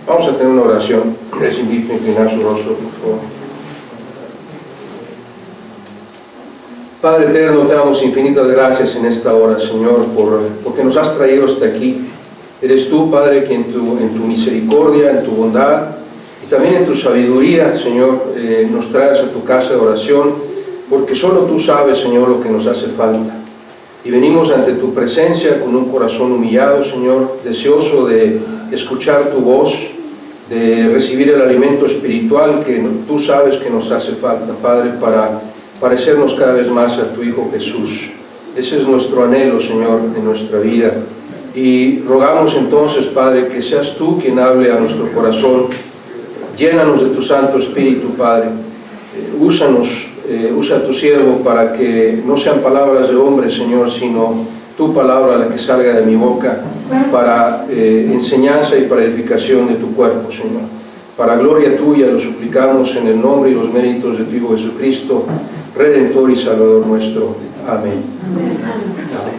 Vamos a tener una oración. Les invito a inclinar su rostro, por favor. Padre eterno, te damos infinitas gracias en esta hora, Señor, porque nos has traído hasta aquí. Eres tú, Padre, que en tu misericordia, en tu bondad y también en tu sabiduría, Señor, nos traes a tu casa de oración, porque solo tú sabes, Señor, lo que nos hace falta. Y venimos ante tu presencia con un corazón humillado, Señor, deseoso de escuchar tu voz, de recibir el alimento espiritual que tú sabes que nos hace falta, Padre, para parecernos cada vez más a tu Hijo Jesús. Ese es nuestro anhelo, Señor, en nuestra vida. Y rogamos entonces, Padre, que seas tú quien hable a nuestro corazón. Llénanos de tu Santo Espíritu, Padre. Úsanos, usa a tu siervo para que no sean palabras de hombre, Señor, sino tu palabra la que salga de mi boca para enseñanza y para edificación de tu cuerpo, Señor. Para gloria tuya lo suplicamos en el nombre y los méritos de tu Hijo Jesucristo, Redentor y Salvador nuestro. Amén. Amén.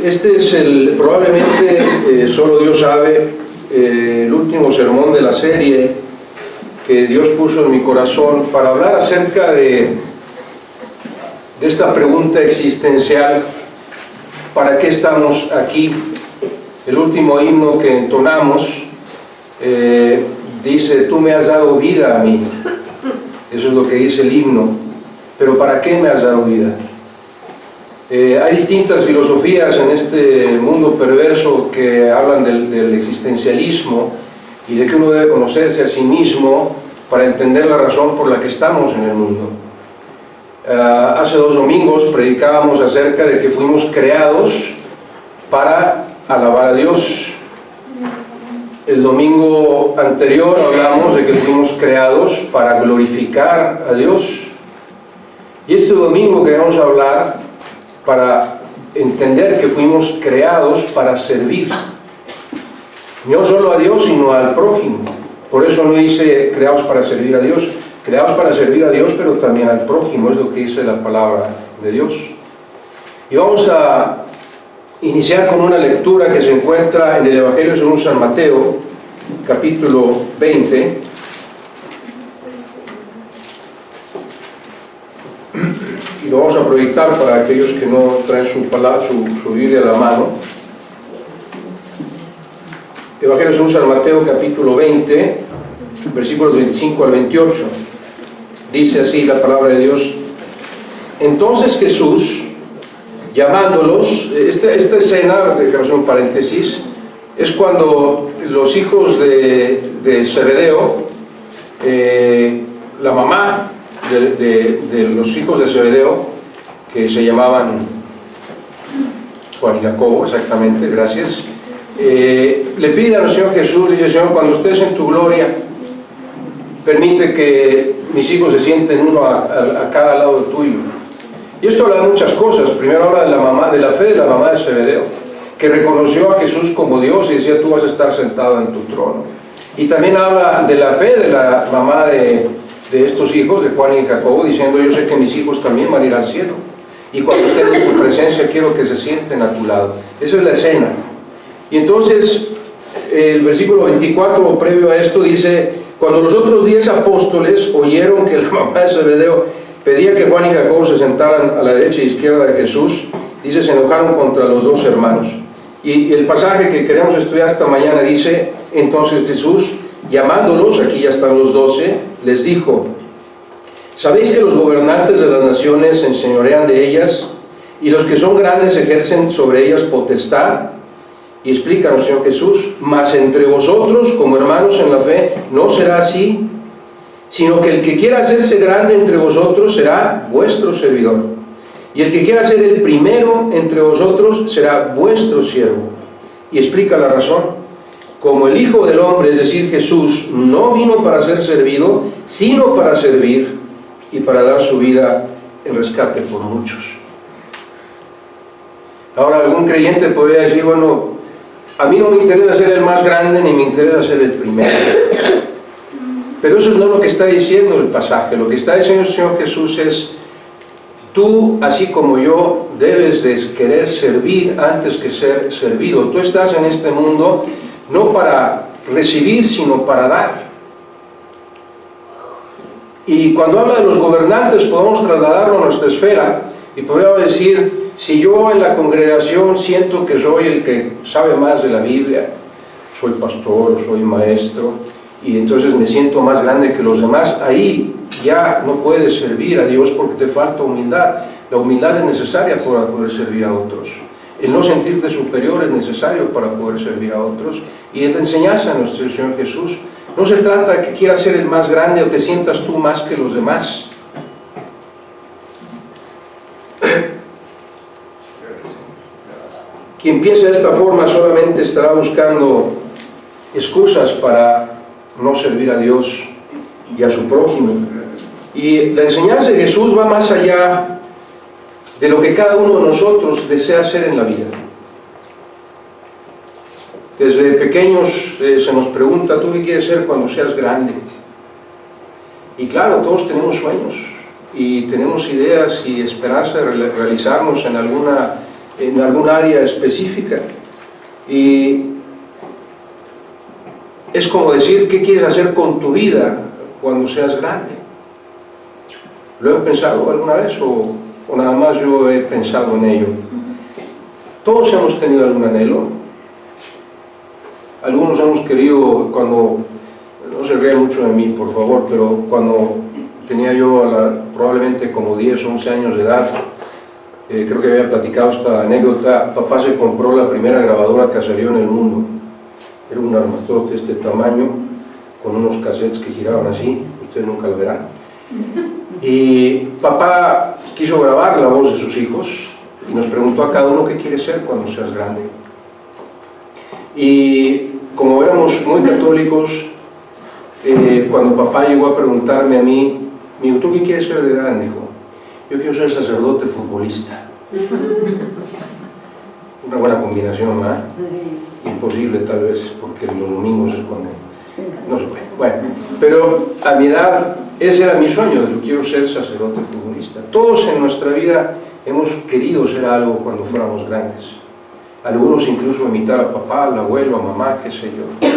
Este es probablemente, solo Dios sabe, el último sermón de la serie que Dios puso en mi corazón para hablar acerca de esta pregunta existencial: ¿para qué estamos aquí? El último himno que entonamos dice: tú me has dado vida a mí. Eso es lo que dice el himno. Pero ¿para qué me has dado vida? Hay distintas filosofías en este mundo perverso que hablan del existencialismo y de que uno debe conocerse a sí mismo para entender la razón por la que estamos en el mundo. Hace 2 domingos predicábamos acerca de que fuimos creados para alabar a Dios. El domingo anterior hablamos de que fuimos creados para glorificar a Dios. Y este domingo queremos hablar para entender que fuimos creados para servir. No solo a Dios, sino al prójimo. Por eso no dice creados para servir a Dios. Creados para servir a Dios, pero también al prójimo, es lo que dice la palabra de Dios. Y vamos a iniciar con una lectura que se encuentra en el Evangelio según San Mateo, capítulo 20. Y lo vamos a proyectar para aquellos que no traen su Biblia a la mano. Evangelio según San Mateo, capítulo 20, versículos 25 al 28. Dice así la palabra de Dios: entonces Jesús, llamándolos, esta escena, déjame hacer un paréntesis, es cuando los hijos de Zebedeo, la mamá de los hijos de Zebedeo, que se llamaban Juan y Jacobo, exactamente, gracias, le piden al Señor Jesús, le dice: Señor, cuando estés en tu gloria, permite que mis hijos se sienten uno a cada lado tuyo. Y esto habla de muchas cosas. Primero habla de la fe de la mamá de Zebedeo, que reconoció a Jesús como Dios y decía: tú vas a estar sentado en tu trono. Y también habla de la fe de la mamá de estos hijos, de Juan y Jacobo, diciendo: yo sé que mis hijos también van a ir al cielo, y cuando estén en tu presencia quiero que se sienten a tu lado. Esa es la escena. Y entonces el versículo 24, previo a esto, dice: cuando los otros 10 apóstoles oyeron que la mamá de Zebedeo pedía que Juan y Jacobo se sentaran a la derecha e izquierda de Jesús, dice, se enojaron contra los 2 hermanos. Y el pasaje que queremos estudiar esta mañana dice: entonces Jesús, llamándolos, aquí ya están los 12, les dijo: ¿sabéis que los gobernantes de las naciones se enseñorean de ellas, y los que son grandes ejercen sobre ellas potestad? Y explícanos, Señor Jesús: mas entre vosotros, como hermanos en la fe, no será así, sino que el que quiera hacerse grande entre vosotros será vuestro servidor, y el que quiera ser el primero entre vosotros será vuestro siervo. Y explica la razón: como el Hijo del Hombre, es decir, Jesús, no vino para ser servido, sino para servir y para dar su vida en rescate por muchos. Ahora, algún creyente podría decir: bueno, a mí no me interesa ser el más grande, ni me interesa ser el primero. Pero eso no es lo que está diciendo el pasaje. Lo que está diciendo el Señor Jesús es: tú, así como yo, debes de querer servir antes que ser servido. Tú estás en este mundo no para recibir, sino para dar. Y cuando habla de los gobernantes, podemos trasladarlo a nuestra esfera y podemos decir, si yo en la congregación siento que soy el que sabe más de la Biblia, soy pastor, soy maestro, y entonces me siento más grande que los demás, ahí ya no puedes servir a Dios porque te falta humildad. La humildad es necesaria para poder servir a otros. El no sentirte superior es necesario para poder servir a otros, y es la enseñanza de nuestro Señor Jesús. No se trata de que quieras ser el más grande o te sientas tú más que los demás. Quien piensa de esta forma solamente estará buscando excusas para no servir a Dios y a su prójimo. Y la enseñanza de Jesús va más allá de lo que cada uno de nosotros desea hacer en la vida. Desde pequeños se nos pregunta, ¿tú qué quieres ser cuando seas grande? Y claro, todos tenemos sueños y tenemos ideas y esperanza de realizarnos en algún área específica. Y es como decir, ¿qué quieres hacer con tu vida cuando seas grande? ¿Lo he pensado alguna vez o nada más yo he pensado en ello? Todos hemos tenido algún anhelo. Algunos hemos querido, cuando, no se rían mucho de mí por favor, pero cuando tenía yo probablemente como 10 o 11 años de edad, creo que había platicado esta anécdota, papá se compró la primera grabadora que salió en el mundo. Era un armazón de este tamaño, con unos cassettes que giraban así, ustedes nunca lo verán. Y papá quiso grabar la voz de sus hijos y nos preguntó a cada uno qué quieres ser cuando seas grande. Y como éramos muy católicos, cuando papá llegó a preguntarme a mí, me dijo, ¿tú qué quieres ser de grande, hijo? Yo quiero ser sacerdote futbolista. Una buena combinación, ¿verdad? Imposible tal vez, porque los domingos es cuando no se puede. Bueno, pero a mi edad ese era mi sueño, yo quiero ser sacerdote futbolista. Todos en nuestra vida hemos querido ser algo cuando fuéramos grandes. Algunos incluso imitar a papá, al abuelo, a mamá, qué sé yo.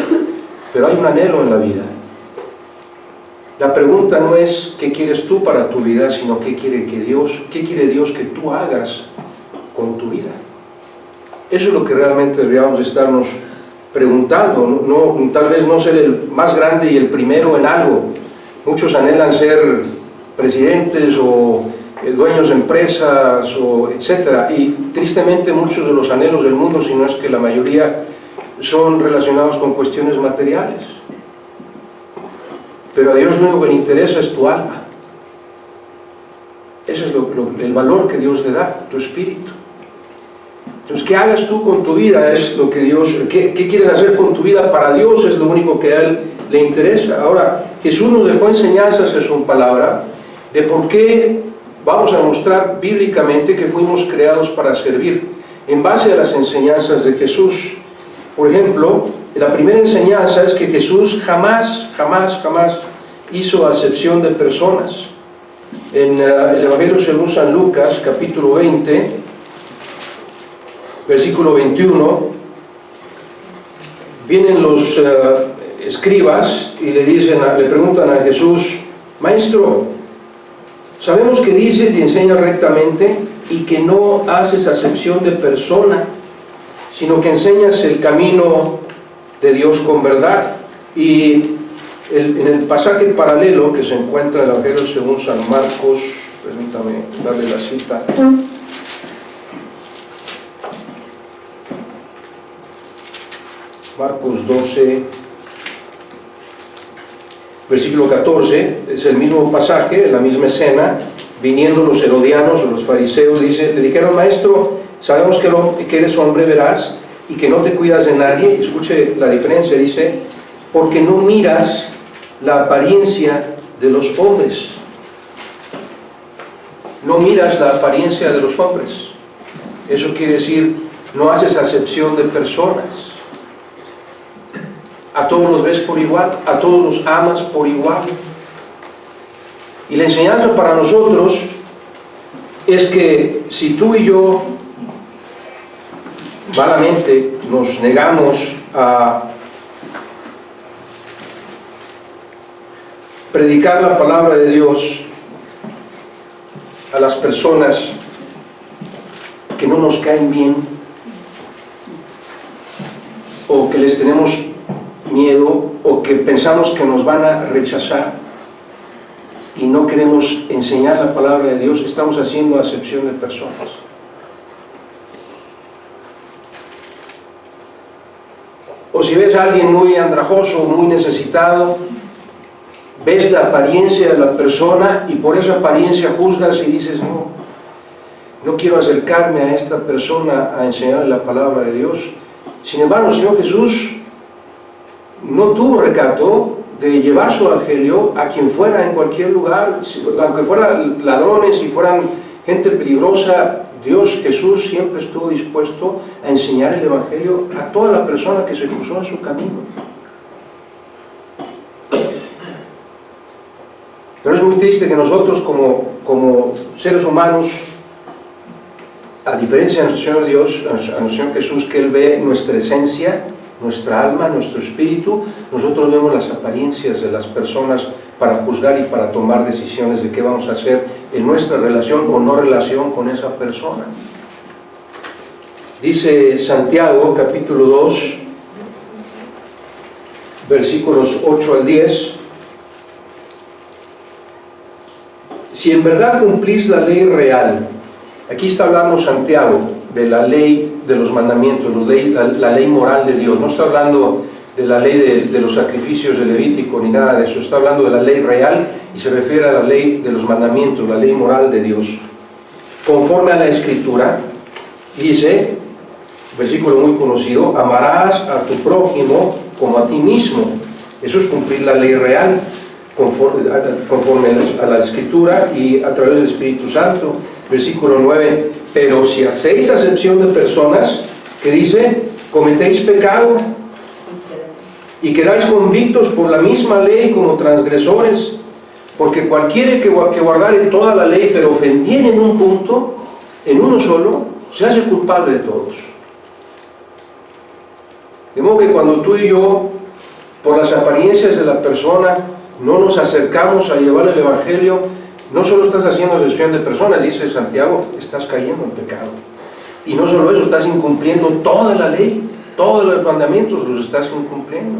Pero hay un anhelo en la vida. La pregunta no es qué quieres tú para tu vida, sino qué quiere Dios que tú hagas con tu vida. Eso es lo que realmente deberíamos estarnos preguntando. Tal vez no ser el más grande y el primero en algo. Muchos anhelan ser presidentes o dueños de empresas, etc. Y tristemente muchos de los anhelos del mundo, si no es que la mayoría, son relacionados con cuestiones materiales. Pero a Dios lo único que le interesa es tu alma. Ese es el valor que Dios le da, tu espíritu. Entonces, ¿qué hagas tú con tu vida? Es lo que Dios, ¿qué quieres hacer con tu vida para Dios? Es lo único que a Él le interesa. Ahora, Jesús nos dejó enseñanzas en su palabra de por qué vamos a mostrar bíblicamente que fuimos creados para servir, en base a las enseñanzas de Jesús. Por ejemplo, la primera enseñanza es que Jesús jamás hizo acepción de personas. En el Evangelio según San Lucas, capítulo 20, versículo 21, vienen los escribas y le preguntan a Jesús, Maestro, sabemos que dices y enseñas rectamente y que no haces acepción de persona, sino que enseñas el camino de Dios con verdad. Y en el pasaje paralelo que se encuentra en el Evangelio según San Marcos, permítame darle la cita. Marcos 12, versículo 14, es el mismo pasaje, la misma escena. Viniendo los herodianos o los fariseos, le dijeron, Maestro, sabemos que eres hombre veraz y que no te cuidas de nadie. Escuche la diferencia, dice, porque no miras la apariencia de los hombres. No miras la apariencia de los hombres. Eso quiere decir, no haces acepción de personas. A todos los ves por igual, a todos los amas por igual. Y la enseñanza para nosotros es que si tú y yo malamente nos negamos a predicar la palabra de Dios a las personas que no nos caen bien o que les tenemos miedo o que pensamos que nos van a rechazar y no queremos enseñar la palabra de Dios, estamos haciendo acepción de personas. O si ves a alguien muy andrajoso, muy necesitado, ves la apariencia de la persona y por esa apariencia juzgas y dices, no quiero acercarme a esta persona a enseñarle la palabra de Dios. Sin embargo, el Señor Jesús no tuvo recato de llevar su evangelio a quien fuera en cualquier lugar, aunque fueran ladrones y fueran gente peligrosa. Dios, Jesús, siempre estuvo dispuesto a enseñar el evangelio a toda la persona que se cruzó en su camino. Pero es muy triste que nosotros como seres humanos, a diferencia de nuestro Señor Dios, a nuestro Señor Jesús, que Él ve nuestra esencia, nuestra alma, nuestro espíritu, nosotros vemos las apariencias de las personas para juzgar y para tomar decisiones de qué vamos a hacer en nuestra relación o no relación con esa persona. Dice Santiago, capítulo 2, versículos 8 al 10, si en verdad cumplís la ley real, aquí está hablando Santiago de la ley de los mandamientos, la ley moral de Dios, no está hablando de la ley de los sacrificios de Levítico ni nada de eso, está hablando de la ley real y se refiere a la ley de los mandamientos, la ley moral de Dios. Conforme a la Escritura, dice, versículo muy conocido, amarás a tu prójimo como a ti mismo. Eso es cumplir la ley real conforme a la Escritura y a través del Espíritu Santo. Versículo 9, pero si hacéis acepción de personas, que dice, cometéis pecado y quedáis convictos por la misma ley como transgresores, porque cualquiera que guardare toda la ley, pero ofendiere en un punto, en uno solo, se hace culpable de todos. De modo que cuando tú y yo, por las apariencias de la persona, no nos acercamos a llevar el Evangelio, no solo estás haciendo acepción de personas, dice Santiago, estás cayendo en pecado. Y no solo eso, estás incumpliendo toda la ley, todos los mandamientos los estás incumpliendo.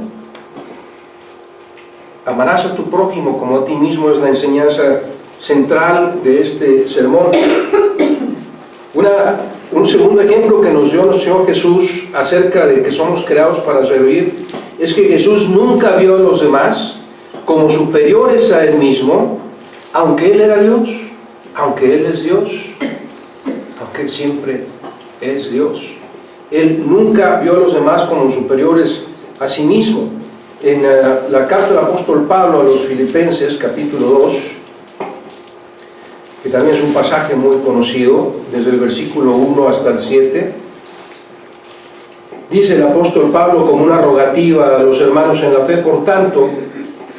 Amarás a tu prójimo como a ti mismo es la enseñanza central de este sermón. Un segundo ejemplo que nos dio nuestro Señor Jesús acerca de que somos creados para servir es que Jesús nunca vio a los demás como superiores a Él mismo, aunque Él era Dios, aunque Él es Dios, aunque Él siempre es Dios. Él nunca vio a los demás como superiores a sí mismo. En la carta del apóstol Pablo a los Filipenses, capítulo 2, que también es un pasaje muy conocido, desde el versículo 1 hasta el 7, dice el apóstol Pablo como una rogativa a los hermanos en la fe, por tanto,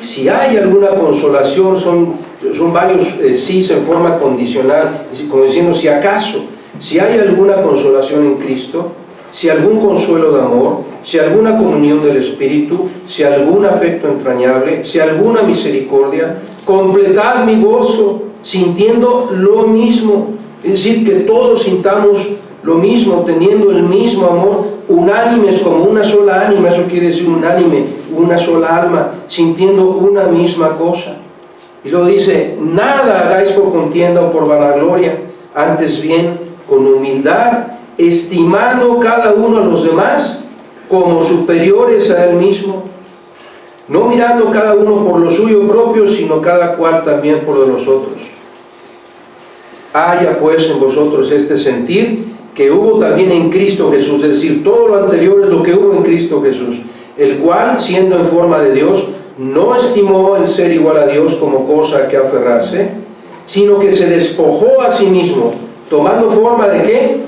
si hay alguna consolación, son varios sís en forma condicional, como diciendo, si acaso, si hay alguna consolación en Cristo, si algún consuelo de amor, si alguna comunión del Espíritu, si algún afecto entrañable, si alguna misericordia, completad mi gozo, sintiendo lo mismo. Es decir, que todos sintamos lo mismo, teniendo el mismo amor, unánimes como una sola ánima, eso quiere decir unánime, una sola alma, sintiendo una misma cosa. Y luego dice, nada hagáis por contienda o por vanagloria, antes bien con humildad, estimando cada uno a los demás como superiores a él mismo, no mirando cada uno por lo suyo propio, sino cada cual también por lo de los otros. Haya pues en vosotros este sentir que hubo también en Cristo Jesús, es decir, todo lo anterior es lo que hubo en Cristo Jesús, el cual, siendo en forma de Dios, no estimó el ser igual a Dios como cosa a que aferrarse, sino que se despojó a sí mismo, tomando forma de ¿qué?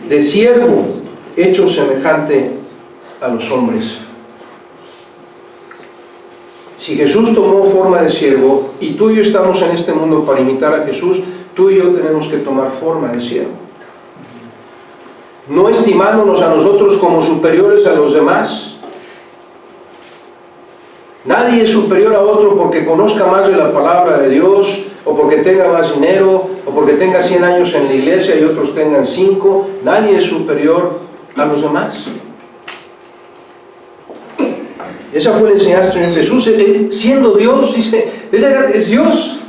De siervo, hecho semejante a los hombres. Si Jesús tomó forma de siervo y tú y yo estamos en este mundo para imitar a Jesús, tú y yo tenemos que tomar forma de siervo. No estimándonos a nosotros como superiores a los demás, Nadie es superior a otro porque conozca más de la palabra de Dios, o porque tenga más dinero, o porque tenga 100 años en la iglesia y otros tengan 5. Nadie es superior a los demás. Esa fue la enseñanza del Señor Jesús. Él, siendo Dios, dice, es Dios.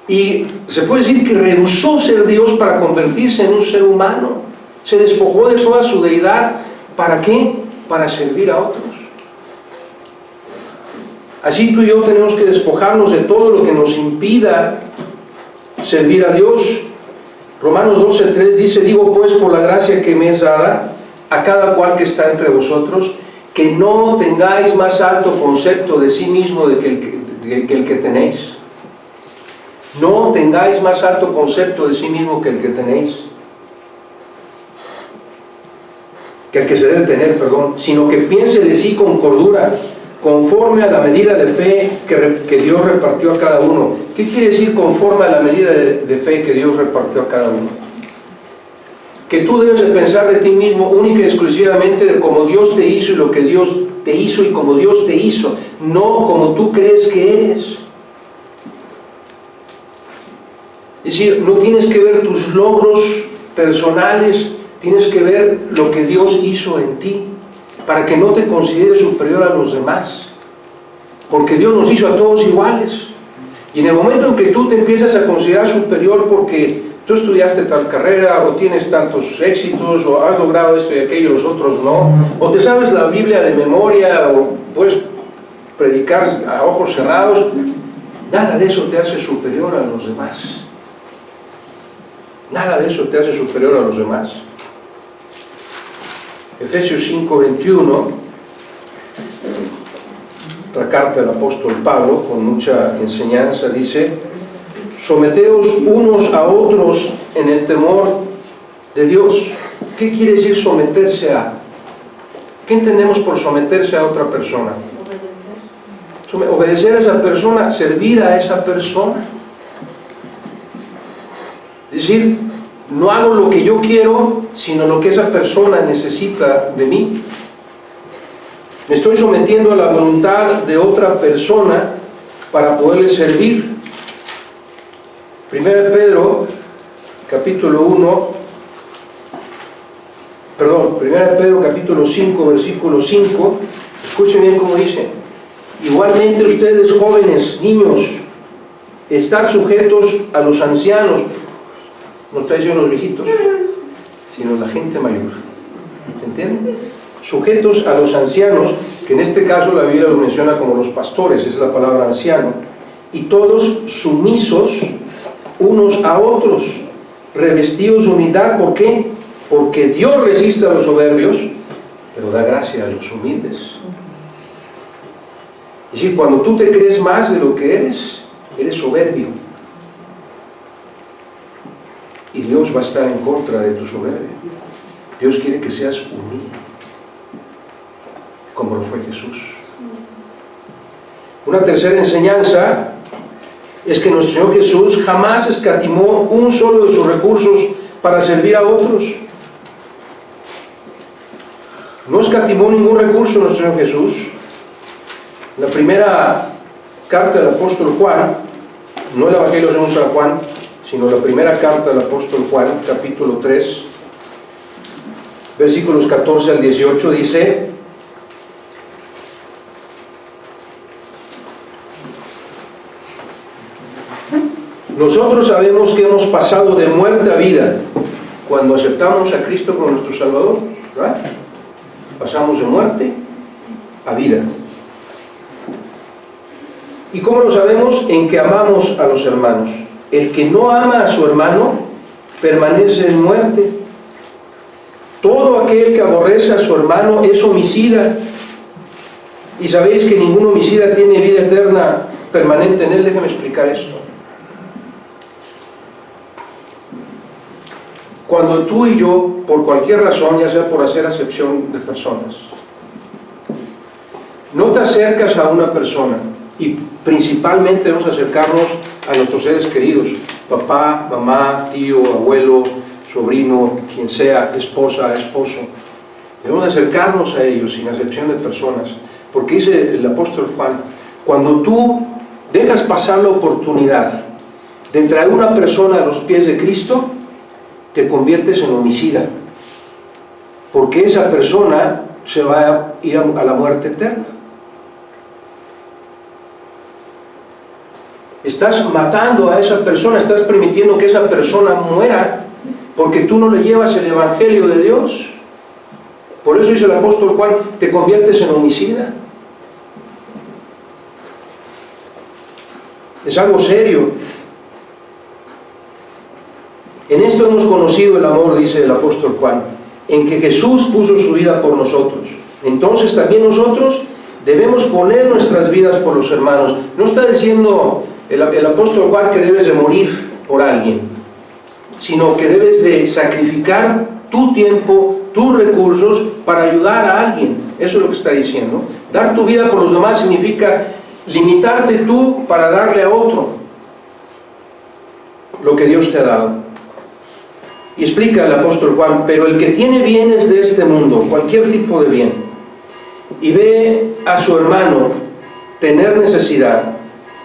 Y se puede decir que rehusó ser Dios para convertirse en un ser humano. Se despojó de toda su deidad. ¿Para qué? Para servir a otros. Así tú y yo tenemos que despojarnos de todo lo que nos impida servir a Dios. Romanos 12:3 dice: digo pues, por la gracia que me es dada, a cada cual que está entre vosotros, que no tengáis más alto concepto de sí mismo que el que tenéis. No tengáis más alto concepto de sí mismo que el que tenéis. Que el que se debe tener, perdón. Sino que piense de sí con cordura, conforme a la medida de fe que Dios repartió a cada uno. ¿Qué quiere decir conforme a la medida de fe que Dios repartió a cada uno? Que tú debes de pensar de ti mismo única y exclusivamente de cómo Dios te hizo y lo que Dios te hizo y cómo Dios te hizo, no como tú crees que eres. Es decir, no tienes que ver tus logros personales, tienes que ver lo que Dios hizo en ti, para que no te consideres superior a los demás, porque Dios nos hizo a todos iguales. Y en el momento en que tú te empiezas a considerar superior porque tú estudiaste tal carrera, o tienes tantos éxitos, o has logrado esto y aquello y los otros no, o te sabes la Biblia de memoria, o puedes predicar a ojos cerrados, nada de eso te hace superior a los demás. Nada de eso te hace superior a los demás. Efesios 5:21, otra carta del apóstol Pablo con mucha enseñanza, dice: someteos unos a otros en el temor de Dios. ¿Qué quiere decir someterse a? ¿Qué entendemos por someterse a otra persona? Obedecer a esa persona, servir a esa persona. Es decir, no hago lo que yo quiero, sino lo que esa persona necesita de mí. Me estoy sometiendo a la voluntad de otra persona para poderle servir. 1 Pedro, capítulo 5, versículo 5, escuchen bien cómo dice: igualmente ustedes jóvenes, niños, están sujetos a los ancianos. No está diciendo los viejitos, sino la gente mayor. ¿Se entiende? Sujetos a los ancianos, que en este caso la Biblia los menciona como los pastores, esa es la palabra anciano, y todos sumisos unos a otros, revestidos de humildad. ¿Por qué? Porque Dios resiste a los soberbios, pero da gracia a los humildes. Es decir, cuando tú te crees más de lo que eres soberbio. Y Dios va a estar en contra de tu soberbia. Dios quiere que seas humilde, como lo fue Jesús. Una tercera enseñanza es que nuestro Señor Jesús jamás escatimó un solo de sus recursos para servir a otros. No escatimó ningún recurso nuestro Señor Jesús. La primera carta del apóstol Juan, no el Evangelio según San Juan, sino la primera carta del apóstol Juan, capítulo 3, versículos 14 al 18, dice: nosotros sabemos que hemos pasado de muerte a vida cuando aceptamos a Cristo como nuestro Salvador, ¿verdad? Pasamos de muerte a vida. ¿Y cómo lo sabemos? En que amamos a los hermanos. El que no ama a su hermano permanece en muerte. Todo aquel que aborrece a su hermano es homicida. Y sabéis que ningún homicida tiene vida eterna permanente en él. Déjame explicar esto. Cuando tú y yo, por cualquier razón, ya sea por hacer acepción de personas, no te acercas a una persona, y principalmente debemos acercarnos a nuestros seres queridos, papá, mamá, tío, abuelo, sobrino, quien sea, esposa, esposo. Debemos acercarnos a ellos sin acepción de personas, Porque dice el apóstol Juan, cuando tú dejas pasar la oportunidad de traer una persona a los pies de Cristo, te conviertes en homicida, porque esa persona se va a ir a la muerte eterna. Estás matando a esa persona, estás permitiendo que esa persona muera, porque tú no le llevas el evangelio de Dios. Por eso dice el apóstol Juan, te conviertes en homicida. Es algo serio. En esto hemos conocido el amor, dice el apóstol Juan, en que Jesús puso su vida por nosotros. Entonces también nosotros debemos poner nuestras vidas por los hermanos. No está diciendo el apóstol Juan que debes de morir por alguien, sino que debes de sacrificar tu tiempo, tus recursos para ayudar a alguien. Eso es lo que está diciendo. Dar tu vida por los demás significa limitarte tú para darle a otro lo que Dios te ha dado. Y explica el apóstol Juan, pero el que tiene bienes de este mundo, cualquier tipo de bien, y ve a su hermano tener necesidad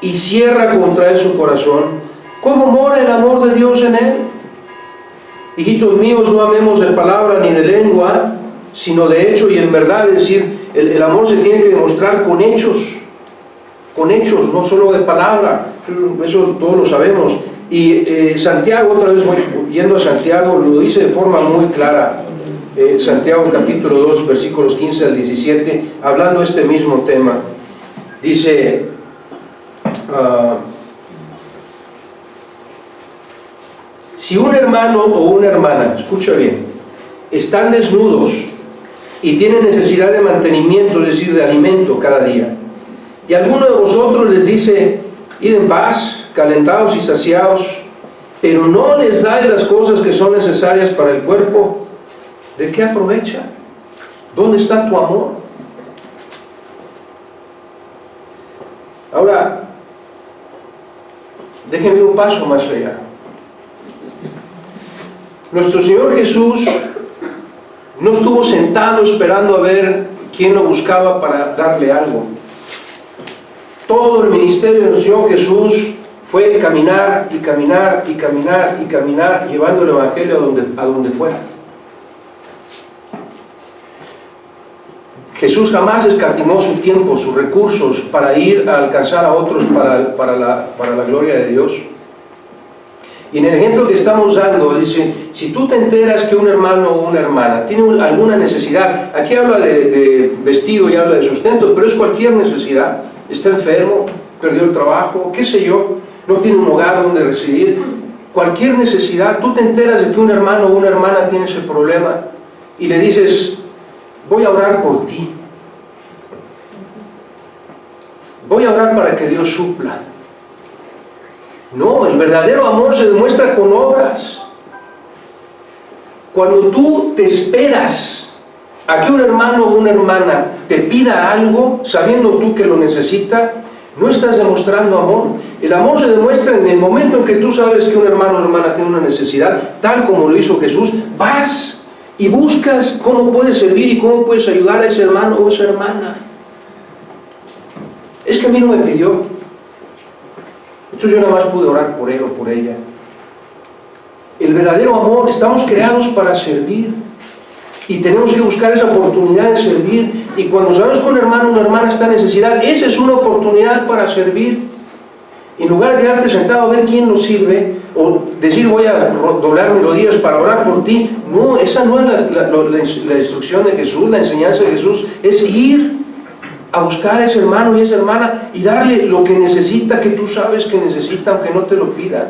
y cierra contra él su corazón, ¿cómo mora el amor de Dios en él? Hijitos míos, no amemos de palabra ni de lengua, sino de hecho y en verdad. Es decir, el amor se tiene que demostrar con hechos, no solo de palabra. Eso todos lo sabemos. Y Santiago, otra vez voy yendo a Santiago, lo dice de forma muy clara. Santiago capítulo 2, versículos 15 al 17, hablando de este mismo tema. Dice, si un hermano o una hermana, escucha bien, están desnudos y tienen necesidad de mantenimiento, es decir, de alimento cada día, y alguno de vosotros les dice, id en paz, calentados y saciados, pero no les dais las cosas que son necesarias para el cuerpo, ¿de qué aprovecha? ¿Dónde está tu amor? Ahora, déjenme ir un paso más allá. Nuestro Señor Jesús no estuvo sentado esperando a ver quién lo buscaba para darle algo. Todo el ministerio del Señor Jesús fue caminar y caminar y caminar y caminar, llevando el evangelio a donde fuera. Jesús jamás escatimó su tiempo, sus recursos para ir a alcanzar a otros para la gloria de Dios. Y en el ejemplo que estamos dando, dice, si tú te enteras que un hermano o una hermana tiene alguna necesidad, aquí habla de vestido y habla de sustento, pero es cualquier necesidad, está enfermo, perdió el trabajo, qué sé yo, no tiene un hogar donde residir, cualquier necesidad, tú te enteras de que un hermano o una hermana tiene ese problema y le dices, voy a orar por ti, voy a orar para que Dios supla. No, el verdadero amor se demuestra con obras. Cuando tú te esperas a que un hermano o una hermana te pida algo, sabiendo tú que lo necesita, no estás demostrando amor. El amor se demuestra en el momento en que tú sabes que un hermano o hermana tiene una necesidad, tal como lo hizo Jesús, vas y buscas cómo puedes servir y cómo puedes ayudar a ese hermano o esa hermana. Es que a mí no me pidió. Entonces yo nada más pude orar por él o por ella. El verdadero amor, estamos creados para servir y tenemos que buscar esa oportunidad de servir, y cuando sabemos que un hermano o una hermana está en necesidad, esa es una oportunidad para servir. En lugar de quedarte sentado a ver quién nos sirve o decir voy a doblar mis rodillas para orar por ti, no, esa no es la instrucción de Jesús, la enseñanza de Jesús es ir a buscar a ese hermano y esa hermana y darle lo que necesita, que tú sabes que necesita, aunque no te lo pidan.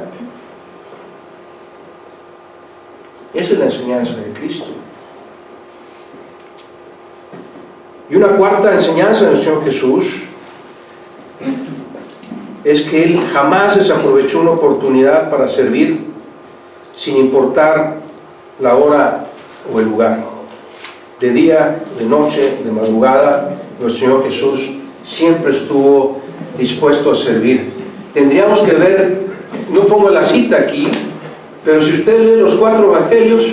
Esa es la enseñanza de Cristo. Y una cuarta enseñanza del Señor Jesús es que Él jamás desaprovechó una oportunidad para servir, sin importar la hora o el lugar. De día, de noche, de madrugada, nuestro Señor Jesús siempre estuvo dispuesto a servir. Tendríamos que ver, no pongo la cita aquí, pero si usted lee los 4 evangelios,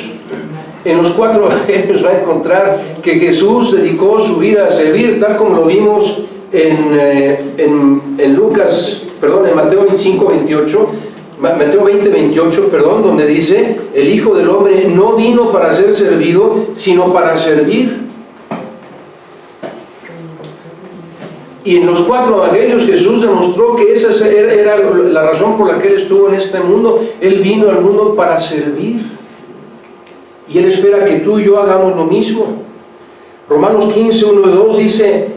En los 4 evangelios va a encontrar que Jesús dedicó su vida a servir, tal como lo vimos en Mateo 20, 28, donde dice: el Hijo del Hombre no vino para ser servido, sino para servir. Y en los 4 evangelios Jesús demostró que esa era la razón por la que Él estuvo en este mundo. Él vino al mundo para servir. Y Él espera que tú y yo hagamos lo mismo. Romanos 15, 1 y 2 dice: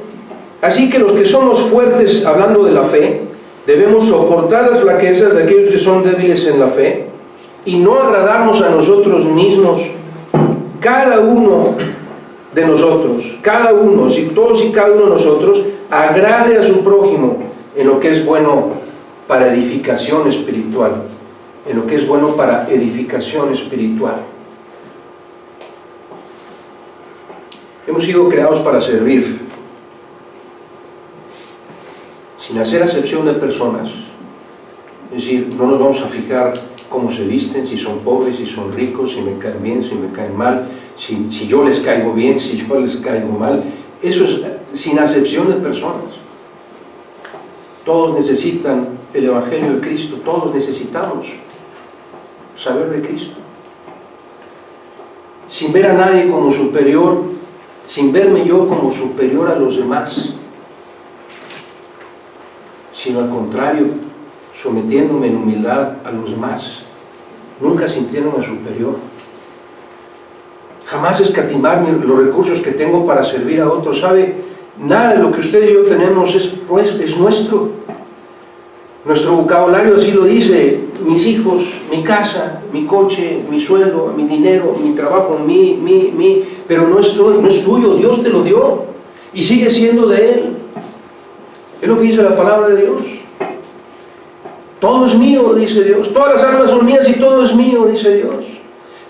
así que los que somos fuertes, hablando de la fe, debemos soportar las flaquezas de aquellos que son débiles en la fe y no agradarnos a nosotros mismos. Cada uno de nosotros, si todos y cada uno de nosotros, agrade a su prójimo en lo que es bueno para edificación espiritual. En lo que es bueno para edificación espiritual. Hemos sido creados para servir, sin hacer acepción de personas. Es decir, no nos vamos a fijar cómo se visten, si son pobres, si son ricos, si me caen bien, si me caen mal, si yo les caigo bien, si yo les caigo mal. Eso es sin acepción de personas. Todos necesitan el Evangelio de Cristo, todos necesitamos saber de Cristo. Sin ver a nadie como superior, sin verme yo como superior a los demás, sino al contrario, sometiéndome en humildad a los demás, nunca sintiéndome superior. Jamás escatimar los recursos que tengo para servir a otros. ¿Sabe? Nada de lo que usted y yo tenemos es nuestro. Nuestro vocabulario así lo dice: mis hijos, mi casa, mi coche, mi sueldo, mi dinero, mi trabajo, pero no es tuyo. Dios te lo dio y sigue siendo de Él. Es lo que dice la palabra de Dios. Todo es mío, dice Dios. Todas las armas son mías y todo es mío, dice Dios.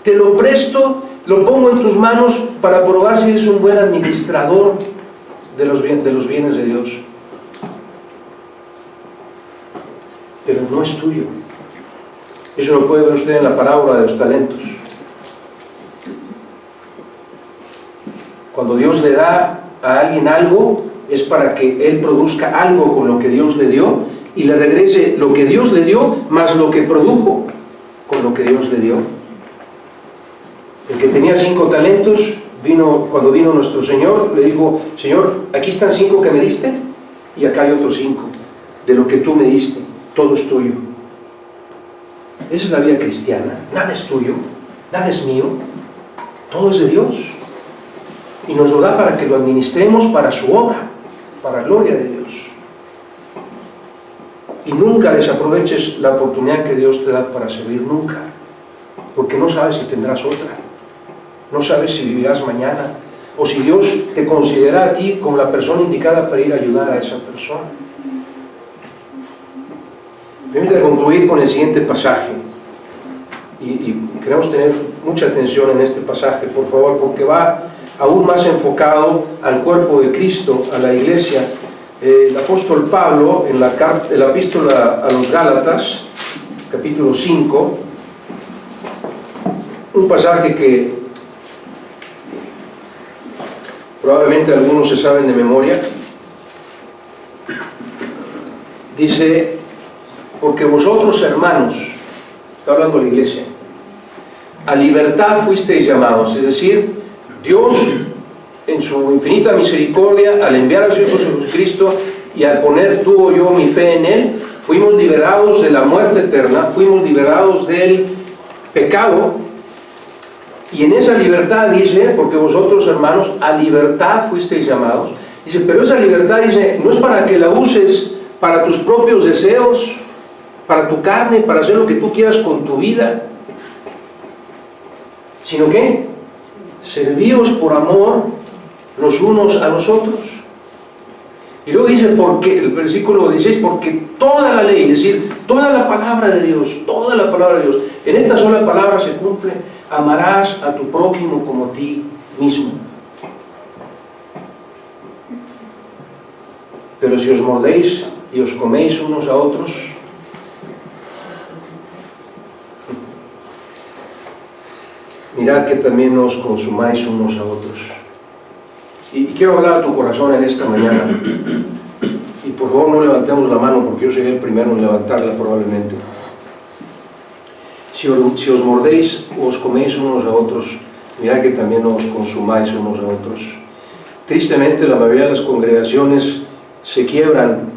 Te lo presto, lo pongo en tus manos para probar si eres un buen administrador de los bienes de Dios. Pero no es tuyo. Eso lo puede ver usted en la parábola de los talentos. Cuando Dios le da a alguien algo, es para que él produzca algo con lo que Dios le dio y le regrese lo que Dios le dio más lo que produjo con lo que Dios le dio. El que tenía 5 talentos, cuando vino nuestro Señor, le dijo: Señor, aquí están 5 que me diste y acá hay otros 5 de lo que tú me diste. Todo es tuyo. Esa es la vida cristiana. Nada es tuyo, nada es mío, todo es de Dios. Y nos lo da para que lo administremos para su obra, para la gloria de Dios. Y nunca desaproveches la oportunidad que Dios te da para servir, nunca. Porque no sabes si tendrás otra. No sabes si vivirás mañana, o si Dios te considera a ti como la persona indicada para ir a ayudar a esa persona. Permítame concluir con el siguiente pasaje, y queremos tener mucha atención en este pasaje, por favor, porque va aún más enfocado al cuerpo de Cristo, a la iglesia. El apóstol Pablo, en la epístola a los Gálatas, capítulo 5, un pasaje que probablemente algunos se saben de memoria, dice: porque vosotros, hermanos, está hablando la iglesia, a libertad fuisteis llamados. Es decir, Dios, en su infinita misericordia, al enviar a su Hijo Jesucristo y al poner tú o yo mi fe en Él, fuimos liberados de la muerte eterna, fuimos liberados del pecado. Y en esa libertad dice: porque vosotros, hermanos, a libertad fuisteis llamados. Dice, pero esa libertad, dice, no es para que la uses para tus propios deseos, para tu carne, para hacer lo que tú quieras con tu vida, sino que servíos por amor los unos a los otros. Y luego dice, porque, el versículo 16, porque toda la ley, es decir, toda la palabra de Dios, en esta sola palabra se cumple: amarás a tu prójimo como a ti mismo. Pero si os mordéis y os coméis unos a otros, mirad que también os consumáis unos a otros. Y quiero hablar a tu corazón en esta mañana. Y por favor no levantemos la mano, porque yo seré el primero en levantarla probablemente. Si os mordéis o os coméis unos a otros, mirad que también os consumáis unos a otros. Tristemente, la mayoría de las congregaciones se quiebran,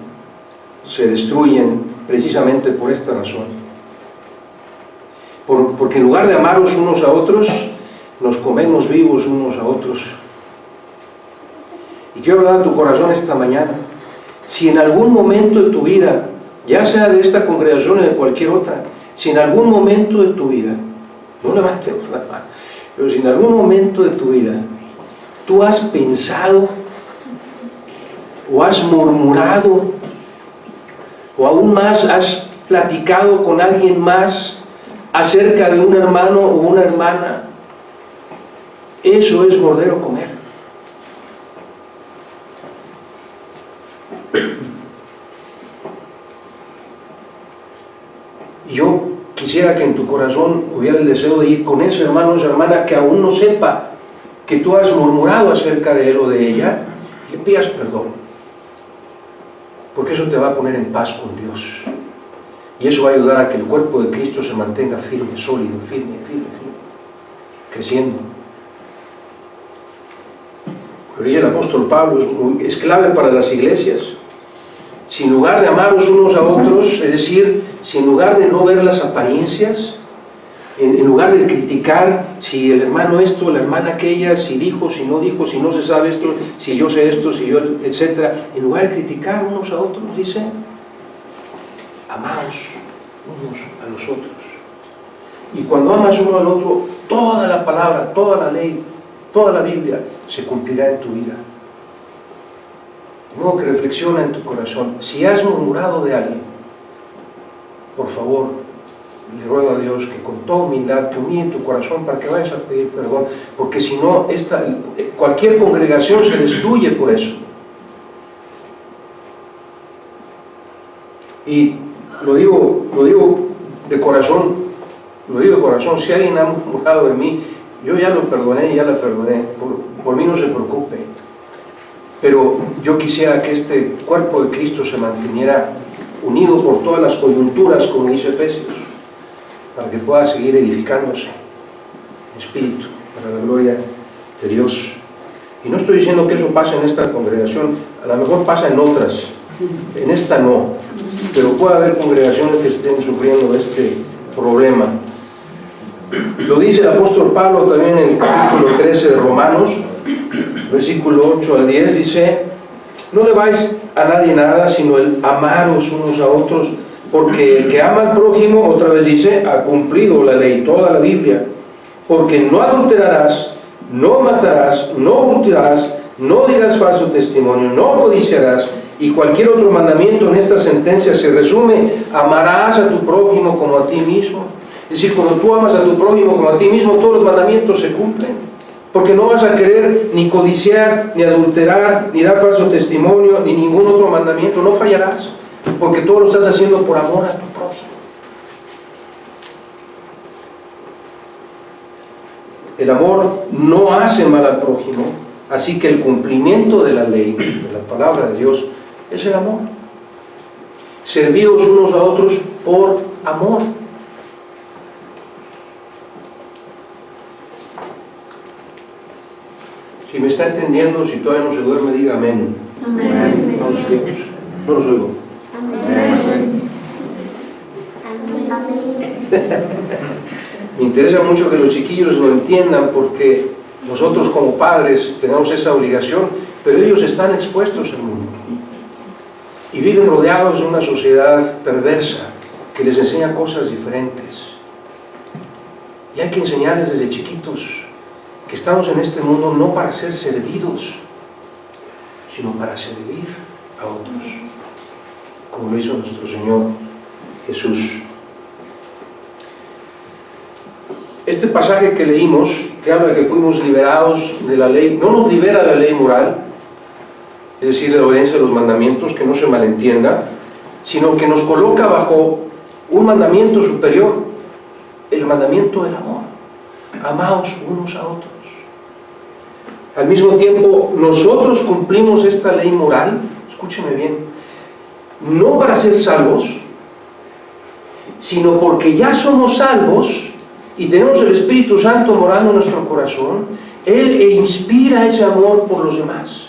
se destruyen precisamente por esta razón. Porque en lugar de amaros unos a otros, nos comemos vivos unos a otros. Y quiero hablar a tu corazón esta mañana. Si en algún momento de tu vida, ya sea de esta congregación o de cualquier otra, si en algún momento de tu vida, no levantemos la mano, pero si en algún momento de tu vida tú has pensado o has murmurado o aún más has platicado con alguien más acerca de un hermano o una hermana, eso es morder o comer. Y yo quisiera que en tu corazón hubiera el deseo de ir con ese hermano o esa hermana que aún no sepa que tú has murmurado acerca de él o de ella, y le pidas perdón, porque eso te va a poner en paz con Dios, y eso va a ayudar a que el cuerpo de Cristo se mantenga firme, sólido, firme, creciendo. Lo dice el apóstol Pablo, es clave para las iglesias. Sin lugar de amaros unos a otros, es decir, sin lugar de no ver las apariencias, en lugar de criticar si el hermano esto, la hermana aquella, si dijo, si no dijo, si no se sabe esto, si yo sé esto, si yo, etc. En lugar de criticar unos a otros, dice, amaos unos a los otros. Y cuando amas uno al otro, toda la palabra, toda la ley, toda la Biblia se cumplirá en tu vida. De modo que reflexiona en tu corazón. Si has murmurado de alguien, por favor, le ruego a Dios que con toda humildad, que humille tu corazón para que vayas a pedir perdón, porque si no, cualquier congregación se destruye por eso. Y lo digo de corazón, si alguien ha murmurado de mí, yo ya lo perdoné, ya la perdoné, por mí no se preocupe. Pero yo quisiera que este cuerpo de Cristo se manteniera unido por todas las coyunturas, como dice Efesios, para que pueda seguir edificándose en espíritu, para la gloria de Dios. Y no estoy diciendo que eso pase en esta congregación, a lo mejor pasa en otras, en esta no, pero puede haber congregaciones que estén sufriendo este problema. Lo dice el apóstol Pablo también en el capítulo 13 de Romanos, versículo 8 al 10, dice: no debáis a nadie nada, sino el amaros unos a otros, porque el que ama al prójimo, otra vez dice, ha cumplido la ley, toda la Biblia. Porque no adulterarás, no matarás, no hurtarás, no dirás falso testimonio, no codiciarás, y cualquier otro mandamiento en esta sentencia se resume: amarás a tu prójimo como a ti mismo. Es decir, cuando tú amas a tu prójimo como a ti mismo, todos los mandamientos se cumplen. Porque no vas a querer ni codiciar, ni adulterar, ni dar falso testimonio, ni ningún otro mandamiento. No fallarás, porque todo lo estás haciendo por amor a tu prójimo. El amor no hace mal al prójimo, así que el cumplimiento de la ley, de la palabra de Dios, es el amor. Servíos unos a otros por amor. Si me está entendiendo, si todavía no se duerme, diga amén. Amén. No los oigo. Amén. Me interesa mucho que los chiquillos lo entiendan, porque nosotros como padres tenemos esa obligación, pero ellos están expuestos al mundo y viven rodeados de una sociedad perversa que les enseña cosas diferentes, y hay que enseñarles desde chiquitos que estamos en este mundo no para ser servidos, sino para servir a otros, como lo hizo nuestro Señor Jesús. Este pasaje que leímos, que habla de que fuimos liberados de la ley, no nos libera de la ley moral, es decir, de la obediencia a los mandamientos, que no se malentienda, sino que nos coloca bajo un mandamiento superior, el mandamiento del amor. Amaos unos a otros. Al mismo tiempo, nosotros cumplimos esta ley moral, escúcheme bien, no para ser salvos, sino porque ya somos salvos y tenemos el Espíritu Santo morando en nuestro corazón. Él inspira ese amor por los demás.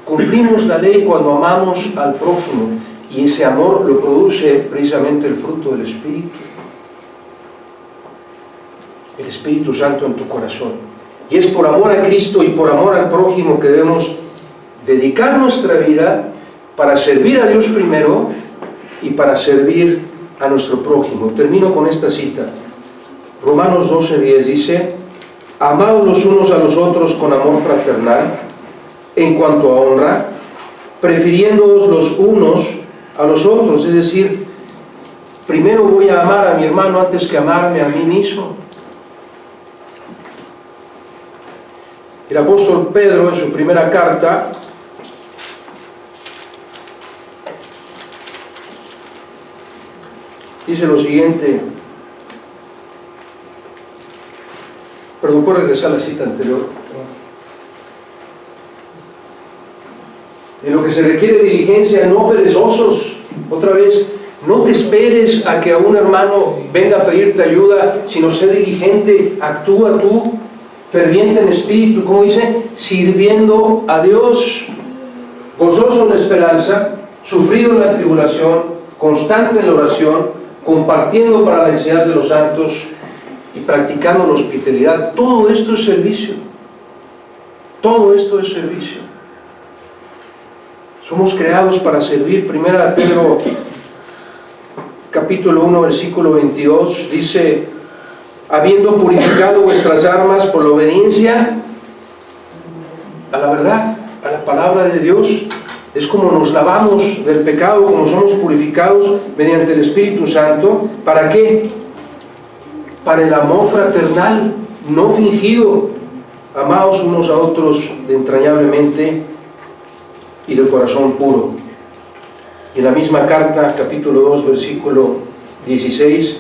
Cumplimos la ley cuando amamos al prójimo, y ese amor lo produce precisamente el fruto del Espíritu. El Espíritu Santo en tu corazón. Y es por amor a Cristo y por amor al prójimo que debemos dedicar nuestra vida para servir a Dios primero y para servir a nuestro prójimo. Termino con esta cita. Romanos 12:10 dice: amaos los unos a los otros con amor fraternal, en cuanto a honra, prefiriéndoos los unos a los otros. Es decir, primero voy a amar a mi hermano antes que amarme a mí mismo. El apóstol Pedro, en su primera carta, dice lo siguiente. Perdón, ¿puedo regresar a la cita anterior? En lo que se requiere diligencia, no perezosos. Otra vez, no te esperes a que a un hermano venga a pedirte ayuda, sino sé diligente, actúa tú, ferviente en espíritu, como dice, sirviendo a Dios, gozoso en la esperanza, sufrido en la tribulación, constante en la oración, compartiendo para la necesidad de los santos y practicando la hospitalidad. Todo esto es servicio. Todo esto es servicio. Somos creados para servir. Primera de Pedro, capítulo 1, versículo 22, dice: habiendo purificado vuestras almas por la obediencia a la verdad, a la palabra de Dios. Es como nos lavamos del pecado, como somos purificados mediante el Espíritu Santo. ¿Para qué? Para el amor fraternal, no fingido. Amaos unos a otros entrañablemente y de corazón puro. Y en la misma carta, capítulo 2, versículo 16,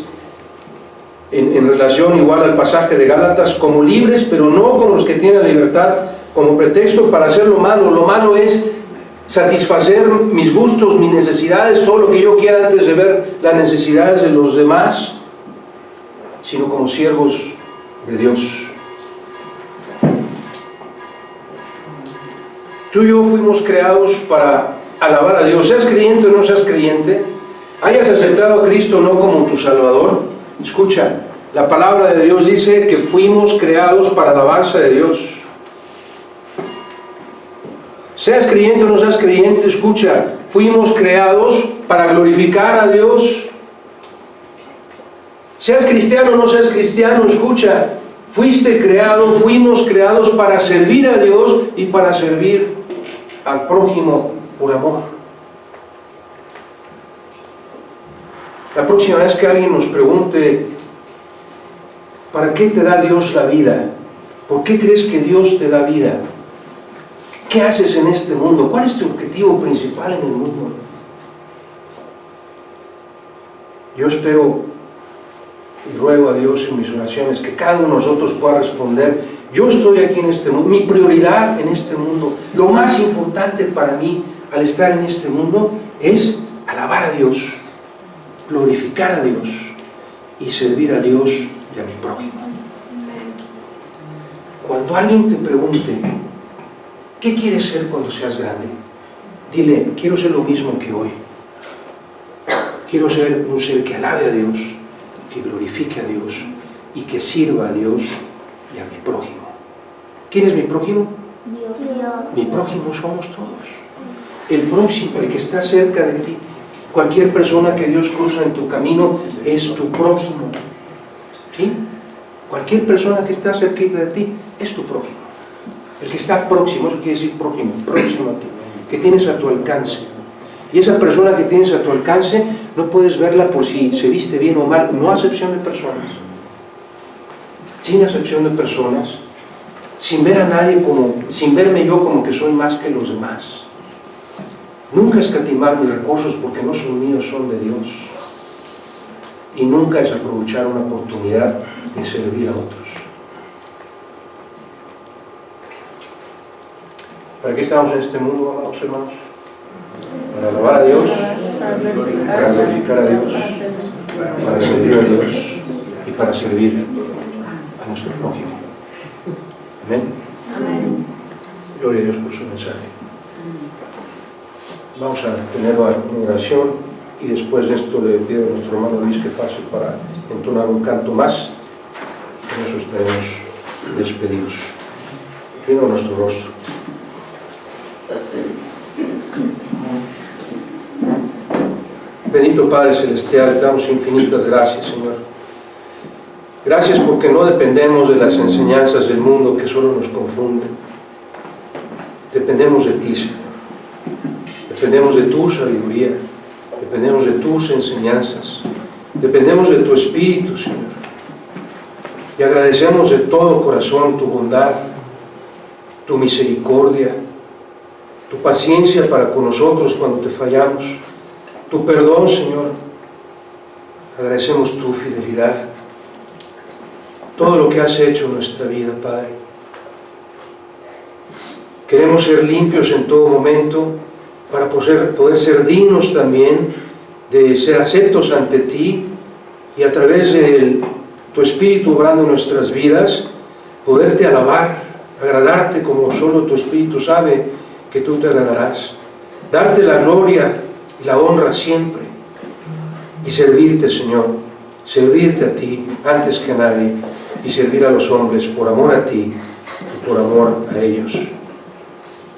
en relación igual al pasaje de Gálatas: como libres, pero no como los que tienen la libertad como pretexto para hacer lo malo. Lo malo es satisfacer mis gustos, mis necesidades, todo lo que yo quiera antes de ver las necesidades de los demás, sino como siervos de Dios. Tú y yo fuimos creados para alabar a Dios, seas creyente o no seas creyente, hayas aceptado a Cristo no como tu Salvador. Escucha, la palabra de Dios dice que fuimos creados para alabanza de Dios. Seas creyente o no seas creyente, escucha, fuimos creados para glorificar a Dios. Seas cristiano o no seas cristiano, escucha, fuimos creados para servir a Dios y para servir al prójimo por amor. La próxima vez que alguien nos pregunte: ¿para qué te da Dios la vida? ¿Por qué crees que Dios te da vida? ¿Qué haces en este mundo? ¿Cuál es tu objetivo principal en el mundo? Yo espero y ruego a Dios en mis oraciones que cada uno de nosotros pueda responder: yo estoy aquí en este mundo, mi prioridad en este mundo, lo más importante para mí al estar en este mundo es alabar a Dios, glorificar a Dios y servir a Dios y a mi prójimo. Cuando alguien te pregunte: ¿qué quieres ser cuando seas grande? Dile: quiero ser lo mismo que hoy. Quiero ser un ser que alabe a Dios, que glorifique a Dios y que sirva a Dios y a mi prójimo. ¿Quién es mi prójimo? Dios. Mi prójimo somos todos. El próximo, el que está cerca de ti. Cualquier persona que Dios cruza en tu camino es tu prójimo. ¿Sí? Cualquier persona que está cerquita de ti es tu prójimo. El que está próximo, eso quiere decir prójimo, próximo a ti, que tienes a tu alcance. Y esa persona que tienes a tu alcance, no puedes verla por si se viste bien o mal, no acepción de personas. Sin acepción de personas, sin ver a nadie como, sin verme yo como que soy más que los demás. Nunca escatimar mis recursos porque no son míos, son de Dios. y nunca desaprovechar una oportunidad de servir a otros. ¿Para qué estamos en este mundo, amados hermanos? Para alabar a Dios, para glorificar a Dios, para servir a Dios y para servir a nuestro prójimo. Amén. Amén. Gloria a Dios por su mensaje. Vamos a tener una oración y después de esto le pido a nuestro hermano Luis que pase para entonar un canto más. Con eso estaremos despedidos. Inclina nuestro rostro. Bendito Padre Celestial, te damos infinitas gracias, Señor. Gracias porque no dependemos de las enseñanzas del mundo que solo nos confunden. Dependemos de ti, Señor. Dependemos de tu sabiduría. Dependemos de tus enseñanzas. Dependemos de tu Espíritu, Señor. Y agradecemos de todo corazón tu bondad, tu misericordia, tu paciencia para con nosotros cuando te fallamos, tu perdón, Señor. Agradecemos tu fidelidad, todo lo que has hecho en nuestra vida, Padre. Queremos ser limpios en todo momento para poder ser dignos también de ser aceptos ante ti y a través de tu Espíritu obrando en nuestras vidas, poderte alabar, agradarte como solo tu Espíritu sabe que tú te agradarás, darte la gloria y la honra siempre y servirte, Señor, servirte a ti antes que a nadie y servir a los hombres por amor a ti y por amor a ellos.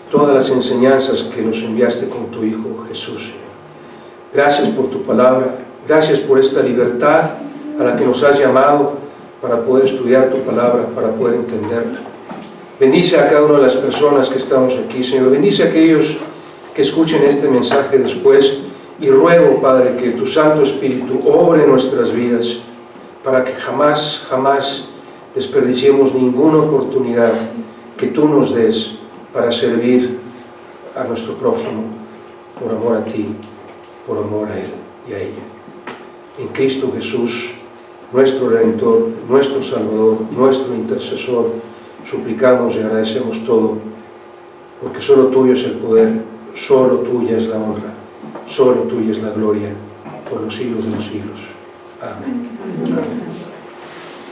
Todas las enseñanzas que nos enviaste con tu Hijo Jesús, Señor. Gracias por tu palabra, gracias por esta libertad a la que nos has llamado para poder estudiar tu palabra, para poder entenderla. Bendice a cada una de las personas que estamos aquí, Señor. Bendice a aquellos que escuchen este mensaje después y ruego, Padre, que tu Santo Espíritu obre en nuestras vidas para que jamás, jamás desperdiciemos ninguna oportunidad que tú nos des para servir a nuestro prójimo por amor a ti, por amor a él y a ella. En Cristo Jesús, nuestro Redentor, nuestro Salvador, nuestro intercesor, suplicamos y agradecemos todo, porque solo tuyo es el poder, solo tuya es la honra, solo tuya es la gloria, por los siglos de los siglos. Amén. Amén.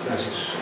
Gracias.